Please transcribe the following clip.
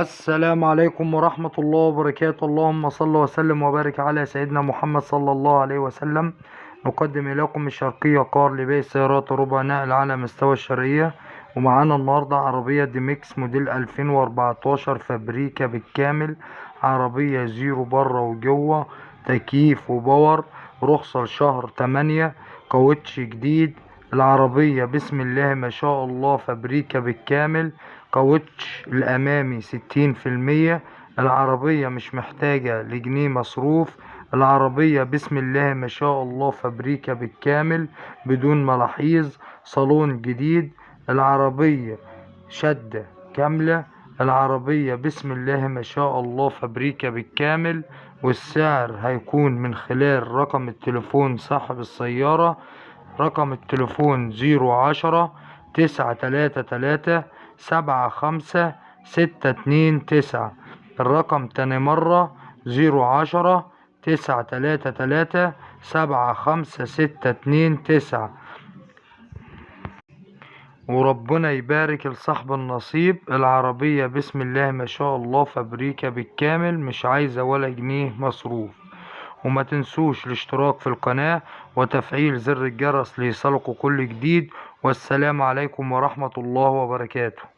السلام عليكم ورحمة الله وبركاته. اللهم صل وسلم وبارك على سيدنا محمد صلى الله عليه وسلم. نقدم إليكم الشرقية كار لبيع سيارات ربع نقل على مستوى الشرقية. ومعانا النهاردة عربية دي ميكس موديل 2014 فابريكا بالكامل. عربية زيرو بره وجوه، تكييف وباور، رخصة لشهر 8، كاوتش جديد. العربية بسم الله ما شاء الله فابريكا بالكامل. كاوتش الأمامي 60%. العربية مش محتاجة لجنيه مصروف. العربية بسم الله ما شاء الله فابريكا بالكامل بدون ملاحيظ. صالون جديد. العربية شدة كاملة. العربية بسم الله ما شاء الله فابريكا بالكامل. والسعر هيكون من خلال رقم التليفون صاحب السيارة. رقم التليفون 010 933 75 629. الرقم تاني مرة 010 933 75 629. وربنا يبارك لصاحب النصيب. العربية بسم الله ما شاء الله فابريكا بالكامل، مش عايزة ولا جنيه مصروف. وما تنسوش الاشتراك في القناة وتفعيل زر الجرس ليصلكوا كل جديد. والسلام عليكم ورحمة الله وبركاته.